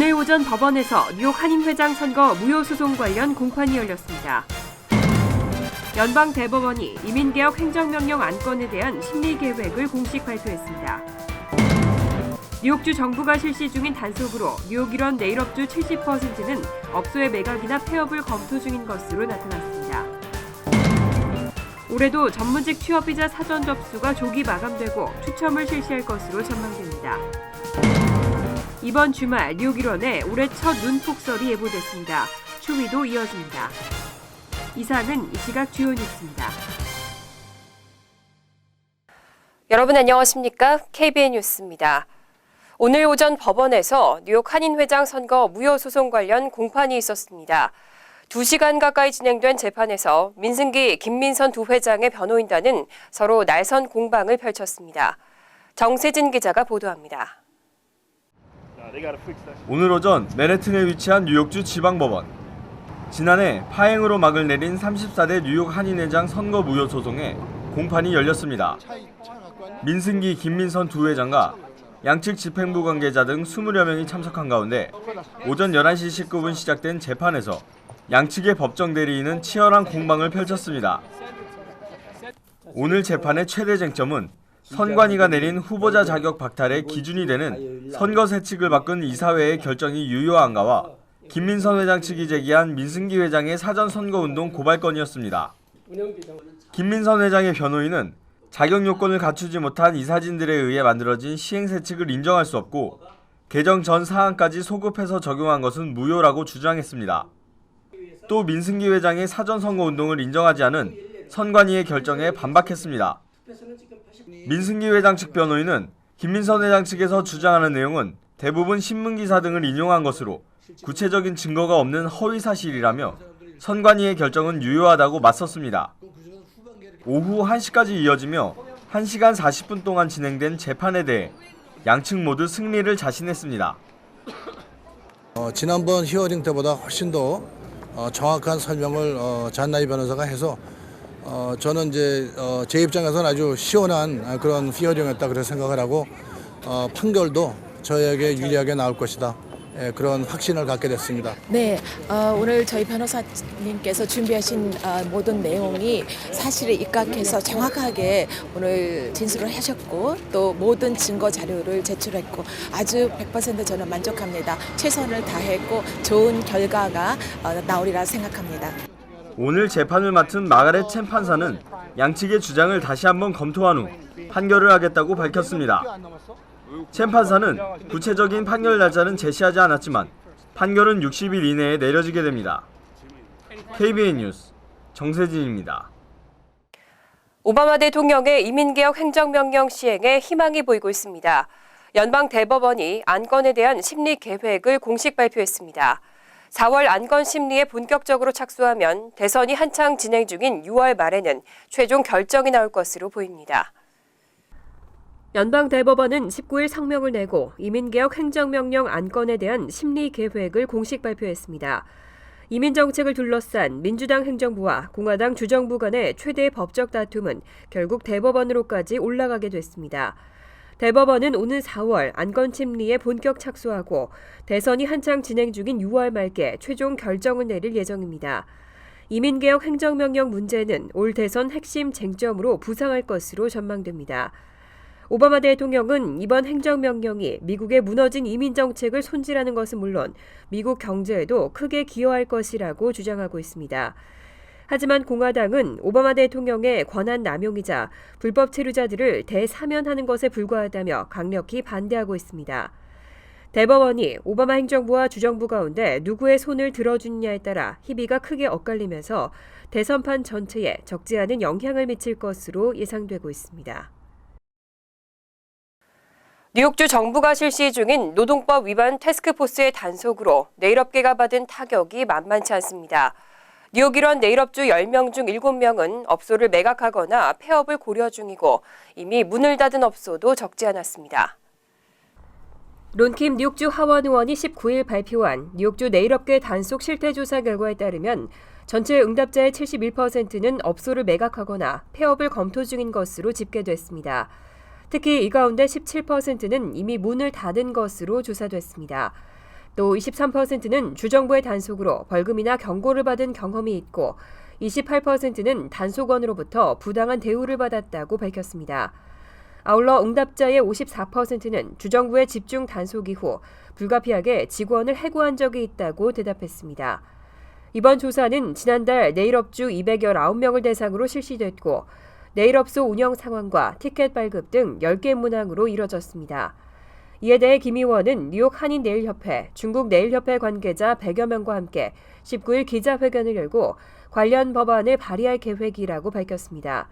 오늘 오전 법원에서 뉴욕 한인 회장 선거 무효 소송 관련 공판이 열렸습니다. 연방 대법원이 이민개혁 행정명령 안건에 대한 심리 계획을 공식 발표했습니다. 뉴욕주 정부가 실시 중인 단속으로 뉴욕 일원 네일업주 70%는 업소의 매각이나 폐업을 검토 중인 것으로 나타났습니다. 올해도 전문직 취업비자 사전 접수가 조기 마감되고 추첨을 실시할 것으로 전망됩니다. 이번 주말 뉴욕 일원에 올해 첫 눈폭설이 예보됐습니다. 추위도 이어집니다. 이상은 이 시각 주요 뉴스입니다. 여러분 안녕하십니까? KBN 뉴스입니다. 오늘 오전 법원에서 뉴욕 한인 회장 선거 무효 소송 관련 공판이 있었습니다. 2시간 가까이 진행된 재판에서 민승기, 김민선 두 회장의 변호인단은 서로 날선 공방을 펼쳤습니다. 정세진 기자가 보도합니다. 오늘 오전 맨해튼에 위치한 뉴욕주 지방법원. 지난해 파행으로 막을 내린 34대 뉴욕 한인회장 선거 무효 소송에 공판이 열렸습니다. 민승기, 김민선 두 회장과 양측 집행부 관계자 등 20여 명이 참석한 가운데 오전 11시 19분 시작된 재판에서 양측의 법정 대리인은 치열한 공방을 펼쳤습니다. 오늘 재판의 최대 쟁점은 선관위가 내린 후보자 자격 박탈의 기준이 되는 선거 세칙을 바꾼 이사회의 결정이 유효한가와 김민선 회장 측이 제기한 민승기 회장의 사전 선거운동 고발건이었습니다. 김민선 회장의 변호인은 자격 요건을 갖추지 못한 이사진들에 의해 만들어진 시행세칙을 인정할 수 없고 개정 전 사항까지 소급해서 적용한 것은 무효라고 주장했습니다. 또 민승기 회장의 사전 선거운동을 인정하지 않은 선관위의 결정에 반박했습니다. 민승기 회장 측 변호인은 김민선 회장 측에서 주장하는 내용은 대부분 신문기사 등을 인용한 것으로 구체적인 증거가 없는 허위사실이라며 선관위의 결정은 유효하다고 맞섰습니다. 오후 1시까지 이어지며 1시간 40분 동안 진행된 재판에 대해 양측 모두 승리를 자신했습니다. 지난번 히어링 때보다 훨씬 더 정확한 설명을 잔나이 변호사가 해서 저는 이제 제 입장에서는 아주 시원한 그런 히어링이었다 그렇게 생각을 하고 판결도 저에게 유리하게 나올 것이다. 그런 확신을 갖게 됐습니다. 네, 오늘 저희 변호사님께서 준비하신 모든 내용이 사실에 입각해서 정확하게 오늘 진술을 하셨고 또 모든 증거 자료를 제출했고 아주 100% 저는 만족합니다. 최선을 다했고 좋은 결과가 나오리라 생각합니다. 오늘 재판을 맡은 마가렛 챈 판사는 양측의 주장을 다시 한번 검토한 후 판결을 하겠다고 밝혔습니다. 챈 판사는 구체적인 판결 날짜는 제시하지 않았지만 판결은 60일 이내에 내려지게 됩니다. KBN 뉴스 정세진입니다. 오바마 대통령의 이민개혁 행정명령 시행에 희망이 보이고 있습니다. 연방 대법원이 안건에 대한 심리 계획을 공식 발표했습니다. 4월 안건 심리에 본격적으로 착수하면 대선이 한창 진행 중인 6월 말에는 최종 결정이 나올 것으로 보입니다. 연방 대법원은 19일 성명을 내고 이민개혁 행정명령 안건에 대한 심리 계획을 공식 발표했습니다. 이민 정책을 둘러싼 민주당 행정부와 공화당 주정부 간의 최대 법적 다툼은 결국 대법원으로까지 올라가게 됐습니다. 대법원은 오는 4월 안건 심리에 본격 착수하고 대선이 한창 진행 중인 6월 말께 최종 결정을 내릴 예정입니다. 이민개혁 행정명령 문제는 올 대선 핵심 쟁점으로 부상할 것으로 전망됩니다. 오바마 대통령은 이번 행정명령이 미국의 무너진 이민 정책을 손질하는 것은 물론 미국 경제에도 크게 기여할 것이라고 주장하고 있습니다. 하지만 공화당은 오바마 대통령의 권한 남용이자 불법 체류자들을 대사면하는 것에 불과하다며 강력히 반대하고 있습니다. 대법원이 오바마 행정부와 주정부 가운데 누구의 손을 들어주느냐에 따라 희비가 크게 엇갈리면서 대선판 전체에 적지 않은 영향을 미칠 것으로 예상되고 있습니다. 뉴욕주 정부가 실시 중인 노동법 위반 태스크포스의 단속으로 네일업계가 받은 타격이 만만치 않습니다. 뉴욕 일원 네일업주 10명 중 7명은 업소를 매각하거나 폐업을 고려 중이고 이미 문을 닫은 업소도 적지 않았습니다. 론킴 뉴욕주 하원 의원이 19일 발표한 뉴욕주 네일업계 단속 실태조사 결과에 따르면 전체 응답자의 71%는 업소를 매각하거나 폐업을 검토 중인 것으로 집계됐습니다. 특히 이 가운데 17%는 이미 문을 닫은 것으로 조사됐습니다. 또 23%는 주정부의 단속으로 벌금이나 경고를 받은 경험이 있고 28%는 단속원으로부터 부당한 대우를 받았다고 밝혔습니다. 아울러 응답자의 54%는 주정부의 집중 단속 이후 불가피하게 직원을 해고한 적이 있다고 대답했습니다. 이번 조사는 지난달 네일업주 219명을 대상으로 실시됐고 네일업소 운영 상황과 티켓 발급 등 10개 문항으로 이뤄졌습니다. 이에 대해 김 의원은 뉴욕 한인네일협회, 중국네일협회 관계자 100여 명과 함께 19일 기자회견을 열고 관련 법안을 발의할 계획이라고 밝혔습니다.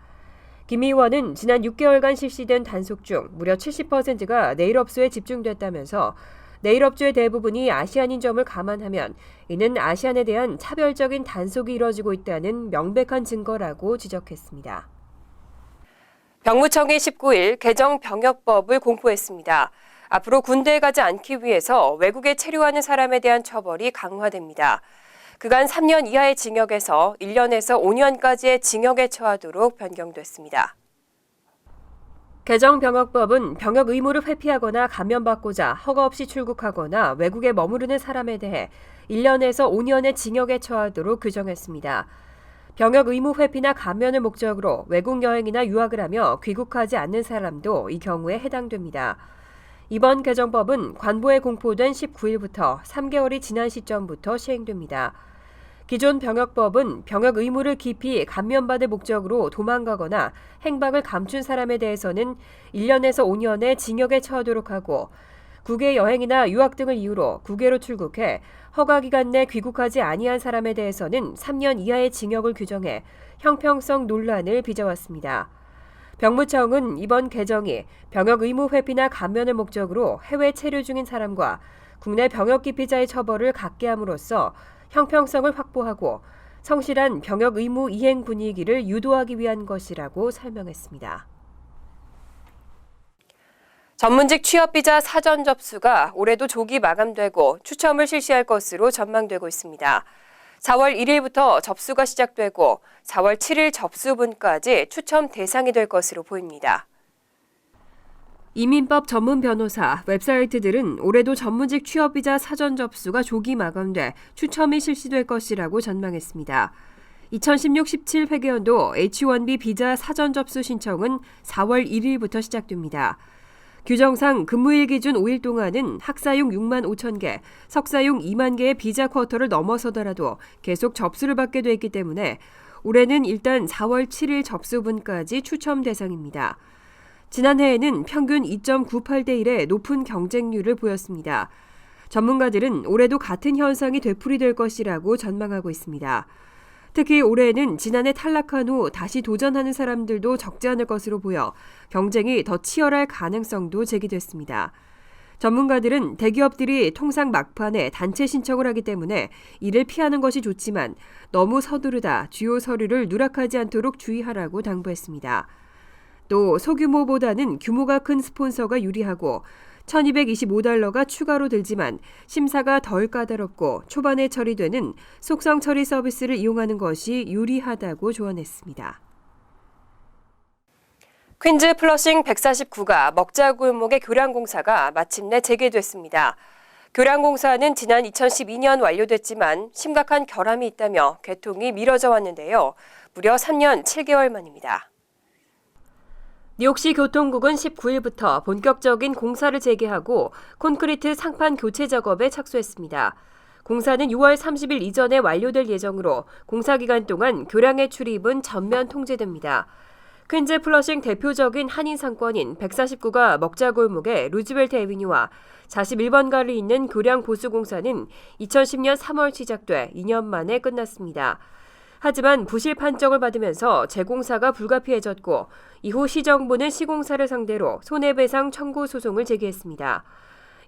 김 의원은 지난 6개월간 실시된 단속 중 무려 70%가 네일업소에 집중됐다면서 네일업주의 대부분이 아시안인 점을 감안하면 이는 아시안에 대한 차별적인 단속이 이뤄지고 있다는 명백한 증거라고 지적했습니다. 병무청이 19일 개정 병역법을 공포했습니다. 앞으로 군대에 가지 않기 위해서 외국에 체류하는 사람에 대한 처벌이 강화됩니다. 그간 3년 이하의 징역에서 1년에서 5년까지의 징역에 처하도록 변경됐습니다. 개정 병역법은 병역 의무를 회피하거나 감면받고자 허가 없이 출국하거나 외국에 머무르는 사람에 대해 1년에서 5년의 징역에 처하도록 규정했습니다. 병역 의무 회피나 감면을 목적으로 외국 여행이나 유학을 하며 귀국하지 않는 사람도 이 경우에 해당됩니다. 이번 개정법은 관보에 공포된 19일부터 3개월이 지난 시점부터 시행됩니다. 기존 병역법은 병역 의무를 깊이 감면받을 목적으로 도망가거나 행방을 감춘 사람에 대해서는 1년에서 5년의 징역에 처하도록 하고 국외 여행이나 유학 등을 이유로 국외로 출국해 허가 기간 내 귀국하지 아니한 사람에 대해서는 3년 이하의 징역을 규정해 형평성 논란을 빚어왔습니다. 병무청은 이번 개정이 병역 의무 회피나 감면을 목적으로 해외 체류 중인 사람과 국내 병역 기피자의 처벌을 갖게 함으로써 형평성을 확보하고 성실한 병역 의무 이행 분위기를 유도하기 위한 것이라고 설명했습니다. 전문직 취업비자 사전 접수가 올해도 조기 마감되고 추첨을 실시할 것으로 전망되고 있습니다. 4월 1일부터 접수가 시작되고 4월 7일 접수분까지 추첨 대상이 될 것으로 보입니다. 이민법 전문 변호사 웹사이트들은 올해도 전문직 취업비자 사전 접수가 조기 마감돼 추첨이 실시될 것이라고 전망했습니다. 2016-17 회계연도 H-1B 비자 사전 접수 신청은 4월 1일부터 시작됩니다. 규정상 근무일 기준 5일 동안은 학사용 6만 5천 개, 석사용 2만 개의 비자 쿼터를 넘어서더라도 계속 접수를 받게 돼 있기 때문에 올해는 일단 4월 7일 접수분까지 추첨 대상입니다. 지난해에는 평균 2.98대 1의 높은 경쟁률을 보였습니다. 전문가들은 올해도 같은 현상이 되풀이될 것이라고 전망하고 있습니다. 특히 올해에는 지난해 탈락한 후 다시 도전하는 사람들도 적지 않을 것으로 보여 경쟁이 더 치열할 가능성도 제기됐습니다. 전문가들은 대기업들이 통상 막판에 단체 신청을 하기 때문에 이를 피하는 것이 좋지만 너무 서두르다 주요 서류를 누락하지 않도록 주의하라고 당부했습니다. 또 소규모보다는 규모가 큰 스폰서가 유리하고 $1,225가 추가로 들지만 심사가 덜 까다롭고 초반에 처리되는 속성 처리 서비스를 이용하는 것이 유리하다고 조언했습니다. 퀸즈 플러싱 149가 먹자골목의 교량공사가 마침내 재개됐습니다. 교량공사는 지난 2012년 완료됐지만 심각한 결함이 있다며 개통이 미뤄져 왔는데요. 무려 3년 7개월 만입니다. 뉴욕시 교통국은 19일부터 본격적인 공사를 재개하고 콘크리트 상판 교체 작업에 착수했습니다. 공사는 6월 30일 이전에 완료될 예정으로 공사 기간 동안 교량의 출입은 전면 통제됩니다. 퀸즈 플러싱 대표적인 한인 상권인 149가 먹자골목의 루즈벨트 애비뉴와 41번가를 잇는 교량 보수 공사는 2010년 3월 시작돼 2년 만에 끝났습니다. 하지만 부실 판정을 받으면서 재공사가 불가피해졌고 이후 시정부는 시공사를 상대로 손해배상 청구 소송을 제기했습니다.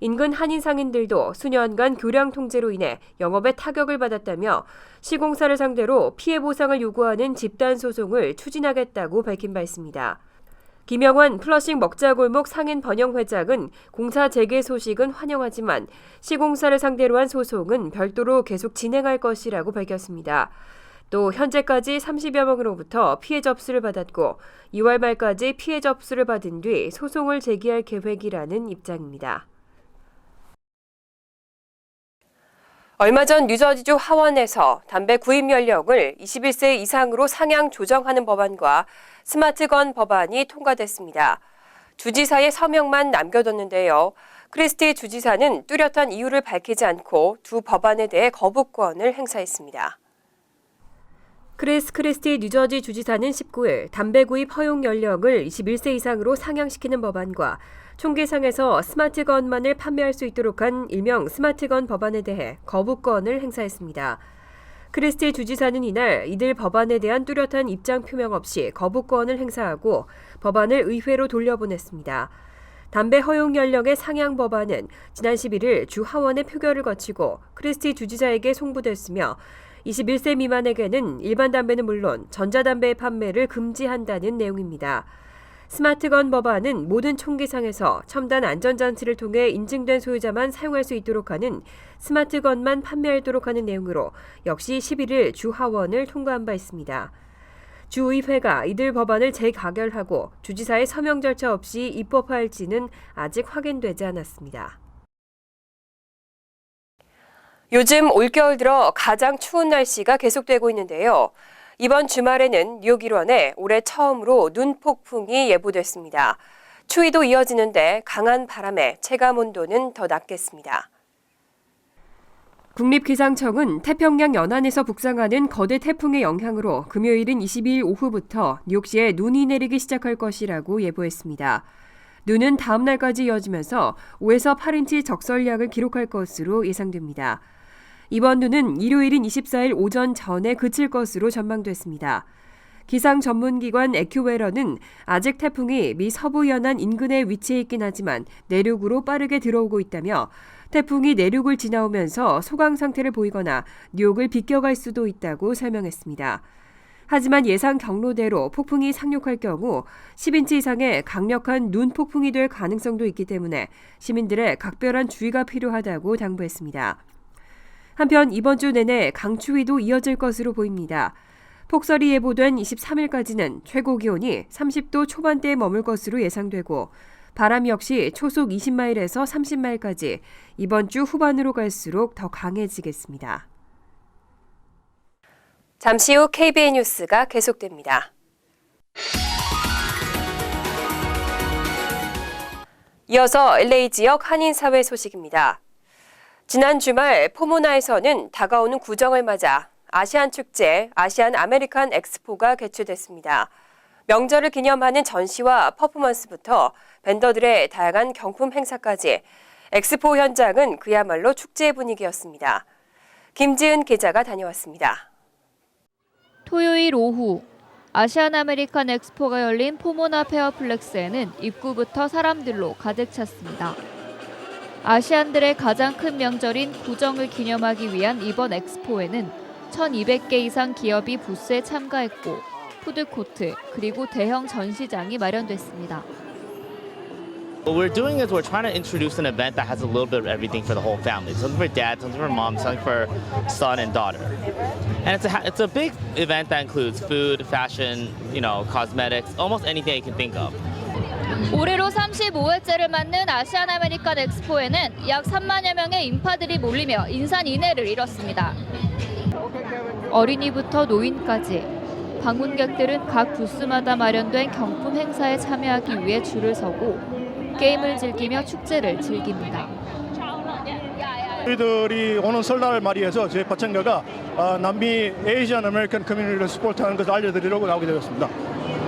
인근 한인 상인들도 수년간 교량 통제로 인해 영업에 타격을 받았다며 시공사를 상대로 피해 보상을 요구하는 집단 소송을 추진하겠다고 밝힌 바 있습니다. 김영환 플러싱 먹자골목 상인 번영회장은 공사 재개 소식은 환영하지만 시공사를 상대로 한 소송은 별도로 계속 진행할 것이라고 밝혔습니다. 또 현재까지 30여 명으로부터 피해 접수를 받았고 2월 말까지 피해 접수를 받은 뒤 소송을 제기할 계획이라는 입장입니다. 얼마 전 뉴저지주 하원에서 담배 구입 연령을 21세 이상으로 상향 조정하는 법안과 스마트건 법안이 통과됐습니다. 주지사의 서명만 남겨뒀는데요. 크리스티 주지사는 뚜렷한 이유를 밝히지 않고 두 법안에 대해 거부권을 행사했습니다. 크리스 크리스티 뉴저지 주지사는 19일 담배 구입 허용 연령을 21세 이상으로 상향시키는 법안과 총계상에서 스마트건만을 판매할 수 있도록 한 일명 스마트건 법안에 대해 거부권을 행사했습니다. 크리스티 주지사는 이날 이들 법안에 대한 뚜렷한 입장 표명 없이 거부권을 행사하고 법안을 의회로 돌려보냈습니다. 담배 허용 연령의 상향 법안은 지난 11일 주 하원의 표결을 거치고 크리스티 주지사에게 송부됐으며 21세 미만에게는 일반 담배는 물론 전자담배의 판매를 금지한다는 내용입니다. 스마트건 법안은 모든 총기상에서 첨단 안전장치를 통해 인증된 소유자만 사용할 수 있도록 하는 스마트건만 판매하도록 하는 내용으로 역시 11일 주 하원을 통과한 바 있습니다. 주의회가 이들 법안을 재가결하고 주지사의 서명 절차 없이 입법화할지는 아직 확인되지 않았습니다. 요즘 올겨울 들어 가장 추운 날씨가 계속되고 있는데요. 이번 주말에는 뉴욕 일원에 올해 처음으로 눈 폭풍이 예보됐습니다. 추위도 이어지는데 강한 바람에 체감 온도는 더 낮겠습니다. 국립기상청은 태평양 연안에서 북상하는 거대 태풍의 영향으로 금요일인 22일 오후부터 뉴욕시에 눈이 내리기 시작할 것이라고 예보했습니다. 눈은 다음 날까지 이어지면서 5에서 8인치 적설량을 기록할 것으로 예상됩니다. 이번 눈은 일요일인 24일 오전 전에 그칠 것으로 전망됐습니다. 기상 전문기관 에큐웨러는 아직 태풍이 미 서부 연안 인근에 위치해 있긴 하지만 내륙으로 빠르게 들어오고 있다며 태풍이 내륙을 지나오면서 소강 상태를 보이거나 뉴욕을 비껴갈 수도 있다고 설명했습니다. 하지만 예상 경로대로 폭풍이 상륙할 경우 10인치 이상의 강력한 눈 폭풍이 될 가능성도 있기 때문에 시민들의 각별한 주의가 필요하다고 당부했습니다. 한편 이번 주 내내 강추위도 이어질 것으로 보입니다. 폭설이 예보된 23일까지는 최고 기온이 30도 초반대에 머물 것으로 예상되고 바람 역시 초속 20마일에서 30마일까지 이번 주 후반으로 갈수록 더 강해지겠습니다. 잠시 후 KBN 뉴스가 계속됩니다. 이어서 LA 지역 한인사회 소식입니다. 지난 주말 포모나에서는 다가오는 구정을 맞아 아시안 축제 아시안 아메리칸 엑스포가 개최됐습니다. 명절을 기념하는 전시와 퍼포먼스부터 벤더들의 다양한 경품 행사까지 엑스포 현장은 그야말로 축제 분위기였습니다. 김지은 기자가 다녀왔습니다. 토요일 오후 아시안 아메리칸 엑스포가 열린 포모나 페어플렉스에는 입구부터 사람들로 가득 찼습니다. 아시안들의 가장 큰 명절인 구정을 기념하기 위한 이번 엑스포에는 1,200개 이상 기업이 부스에 참가했고 푸드코트 그리고 대형 전시장이 마련됐습니다. What we're doing is we're trying to introduce an event that has a little bit of everything for the whole family. Something for dad, something for mom, something for son and daughter. And it's a big event that includes food, fashion, cosmetics, almost anything you can think of. 올해로 35회째를 맞는 아시안 아메리칸 엑스포에는 약 3만여 명의 인파들이 몰리며 인산인해를 이뤘습니다. 어린이부터 노인까지 방문객들은 각 부스마다 마련된 경품 행사에 참여하기 위해 줄을 서고 게임을 즐기며 축제를 즐깁니다. 저희들이 오는 설날 맞이해서 저희 파천가가 남미 에이시안 아메리칸 커뮤니티를 스포트하는 것을 알려드리려고 나오게 되었습니다.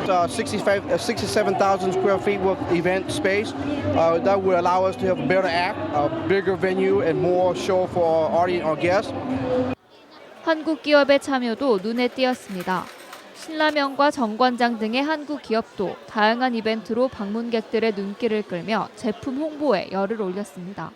67,000 square feet worth event space that will allow us to have a better act, a bigger venue, and more show for our audience, our guests. 한국 기업의 참여도 눈에 띄었습니다. 신라면과 정관장 등의 한국 기업도 다양한 이벤트로 방문객들의 눈길을 끌며 제품 홍보에 열을 올렸습니다.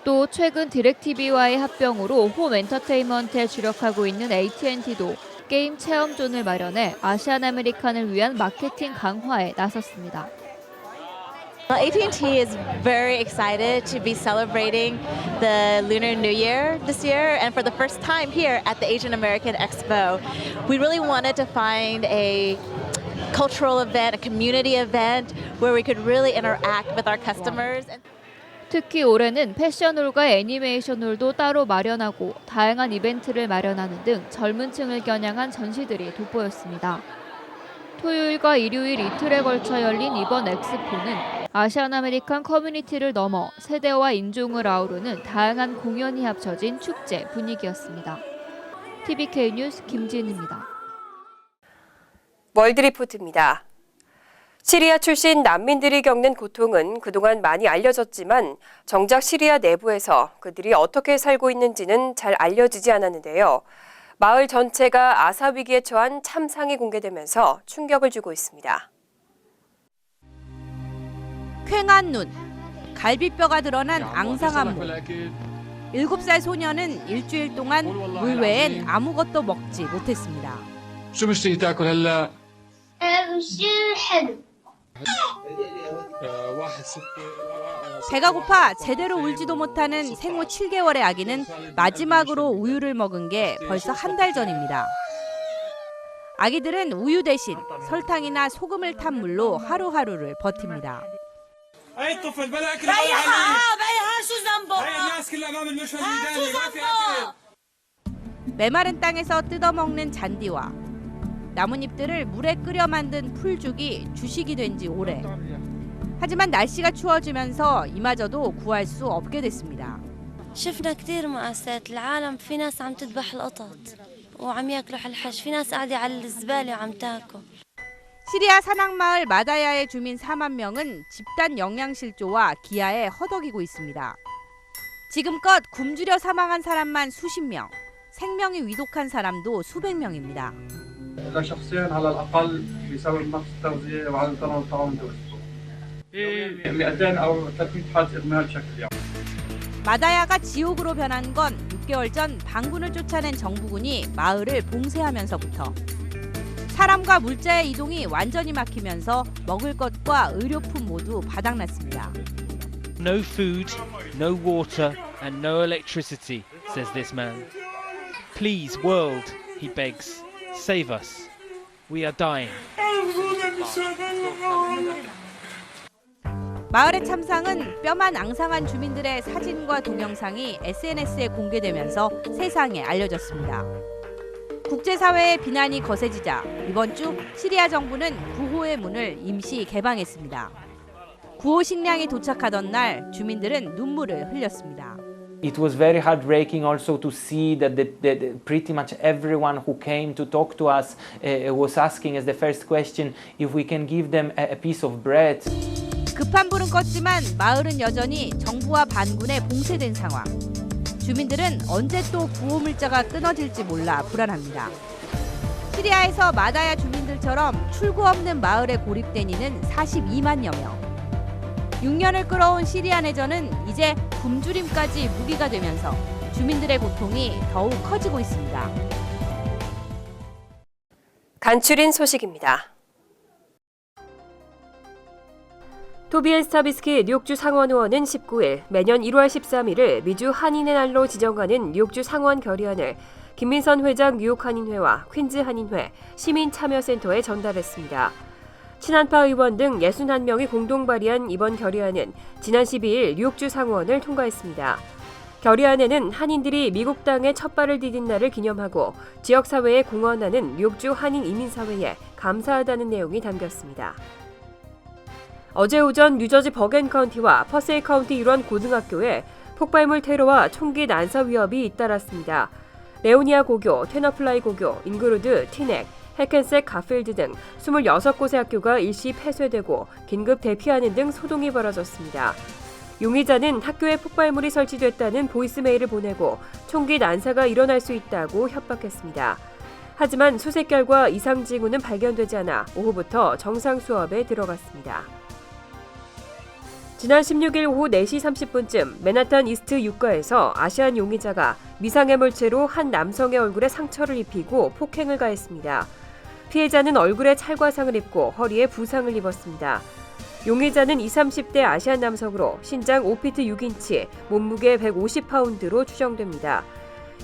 또 최근 디렉TV와의 합병으로 홈 엔터테인먼트에 주력하고 있는 AT&T도 게임 체험존을 마련해 아시안 아메리칸을 위한 마케팅 강화에 나섰습니다. AT&T is very excited to be celebrating the Lunar New Year this year, and for the first time here at the Asian American Expo. We really wanted to find a cultural event, a community event, where we could really interact with our customers. 특히 올해는 패션홀과 애니메이션홀도 따로 마련하고 다양한 이벤트를 마련하는 등 젊은 층을 겨냥한 전시들이 돋보였습니다. 토요일과 일요일 이틀에 걸쳐 열린 이번 엑스포는 아시안 아메리칸 커뮤니티를 넘어 세대와 인종을 아우르는 다양한 공연이 합쳐진 축제 분위기였습니다. TVK 뉴스 김지은입니다. 월드리포트입니다. 시리아 출신 난민들이 겪는 고통은 그동안 많이 알려졌지만 정작 시리아 내부에서 그들이 어떻게 살고 있는지는 잘 알려지지 않았는데요. 마을 전체가 아사 위기에 처한 참상이 공개되면서 충격을 주고 있습니다. 퀭한 눈, 갈비뼈가 드러난 앙상한 몸. 7살 소녀는 일주일 동안 물 외엔 아무것도 먹지 못했습니다. 배가 고파 제대로 울지도 못하는 생후 7개월의 아기는 마지막으로 우유를 먹은 게 벌써 한 달 전입니다. 아기들은 우유 대신 설탕이나 소금을 탄 물로 하루하루를 버팁니다. 메마른 땅에서 뜯어먹는 잔디와 나뭇잎들을 물에 끓여 만든 풀죽이 주식이 된 지 오래. 하지만 날씨가 추워지면서 이마저도 구할 수 없게 됐습니다. شفنا كثير مأساة العالم في ناس عم تذبح القطط وعم ياكلوا حلحش في ناس قاعدة على الزبالة وعم تاكل. 시리아 사막마을 마다야의 주민 4만 명은 집단 영양실조와 기아에 허덕이고 있습니다. 지금껏 굶주려 사망한 사람만 수십 명, 생명이 위독한 사람도 수백 명입니다. شخصيا على الأقل بسبب نقص التغذية وعدم تناول الطعام المتوسط. في 200 أو 300 حالة إدمان بشكل يومي. 마다야가 지옥으로 변한 건 6개월 전 반군을 쫓아낸 정부군이 마을을 봉쇄하면서부터 사람과 물자의 이동이 완전히 막히면서 먹을 것과 의료품 모두 바닥났습니다. No food, no water and no electricity, says this man. Please, world, he begs, save us. We are dying. 마을의 참상은 뼈만 앙상한 주민들의 사진과 동영상이 SNS에 공개되면서 세상에 알려졌습니다. 국제사회의 비난이 거세지자 이번 주 시리아 정부는 구호의 문을 임시 개방했습니다. 구호 식량이 도착하던 날 주민들은 눈물을 흘렸습니다. It was very heartbreaking also to see that pretty much everyone who came to talk to us was asking as the first question if we can give them a piece of bread. 급한 불은 껐지만 마을은 여전히 정부와 반군에 봉쇄된 상황. 주민들은 언제 또 구호 물자가 끊어질지 몰라 불안합니다. 시리아에서 마다야 주민들처럼 출구 없는 마을에 고립된 이는 42만여 명. 6년을 끌어온 시리아 내전은 이제 굶주림까지 무기가 되면서 주민들의 고통이 더욱 커지고 있습니다. 간추린 소식입니다. 토비엔 스타비스키 뉴욕주 상원 의원은 19일 매년 1월 13일을 미주 한인의 날로 지정하는 뉴욕주 상원 결의안을 김민선 회장 뉴욕 한인회와 퀸즈 한인회 시민참여센터에 전달했습니다. 친한파 의원 등 61명이 공동 발의한 이번 결의안은 지난 12일 뉴욕주 상원을 통과했습니다. 결의안에는 한인들이 미국 땅에 첫 발을 디딘 날을 기념하고 지역사회에 공헌하는 뉴욕주 한인 이민사회에 감사하다는 내용이 담겼습니다. 어제 오전 뉴저지 버겐 카운티와 퍼세이 카운티 일원 고등학교에 폭발물 테러와 총기 난사 위협이 잇따랐습니다. 레오니아 고교, 테너플라이 고교, 잉그루드, 티넥, 해켄색 가필드 등 26곳의 학교가 일시 폐쇄되고 긴급 대피하는 등 소동이 벌어졌습니다. 용의자는 학교에 폭발물이 설치됐다는 보이스메일을 보내고 총기 난사가 일어날 수 있다고 협박했습니다. 하지만 수색 결과 이상 징후는 발견되지 않아 오후부터 정상 수업에 들어갔습니다. 지난 16일 오후 4시 30분쯤 맨하탄 이스트 유가에서 아시안 용의자가 미상의 물체로 한 남성의 얼굴에 상처를 입히고 폭행을 가했습니다. 피해자는 얼굴에 찰과상을 입고 허리에 부상을 입었습니다. 용의자는 20, 30대 아시안 남성으로 신장 5피트 6인치, 몸무게 150파운드로 추정됩니다.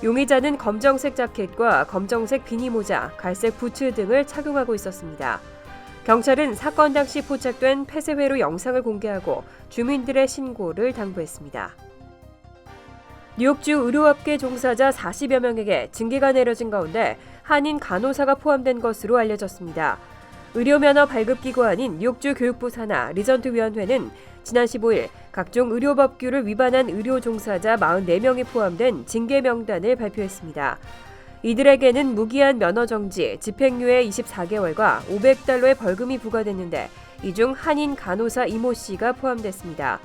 용의자는 검정색 자켓과 검정색 비니모자, 갈색 부츠 등을 착용하고 있었습니다. 경찰은 사건 당시 포착된 폐쇄회로 영상을 공개하고 주민들의 신고를 당부했습니다. 뉴욕주 의료업계 종사자 40여 명에게 징계가 내려진 가운데 한인 간호사가 포함된 것으로 알려졌습니다. 의료면허 발급기구 아닌 뉴욕주 교육부 산하 리전트위원회는 지난 15일 각종 의료법규를 위반한 의료 종사자 44명이 포함된 징계 명단을 발표했습니다. 이들에게는 무기한 면허 정지, 집행유예 24개월과 $500의 벌금이 부과됐는데 이 중 한인 간호사 이모 씨가 포함됐습니다.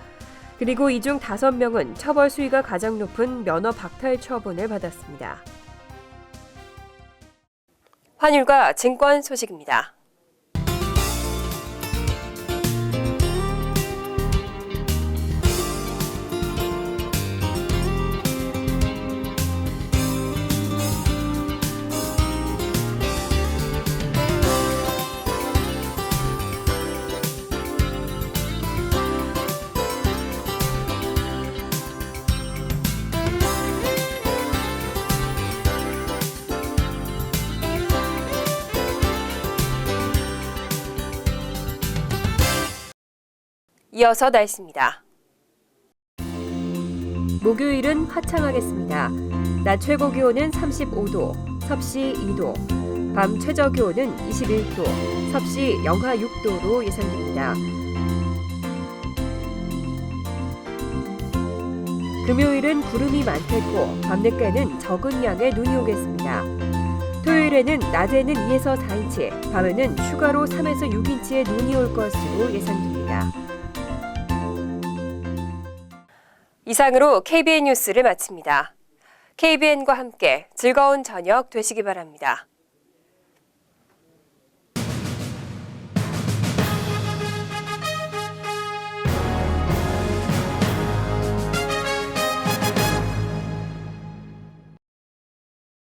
그리고 이 중 5명은 처벌 수위가 가장 높은 면허 박탈 처분을 받았습니다. 환율과 증권 소식입니다. 이어서 날씨입니다. 목요일은 화창하겠습니다. 낮 최고 기온은 35도, 섭씨 2도, 밤 최저 기온은 21도, 섭씨 영하 6도로 예상됩니다. 금요일은 구름이 많겠고 밤늦게는 적은 양의 눈이 오겠습니다. 토요일에는 낮에는 2에서 4인치, 밤에는 추가로 3에서 6인치의 눈이 올 것으로 예상됩니다. 이상으로 KBN 뉴스를 마칩니다. KBN과 함께 즐거운 저녁 되시기 바랍니다.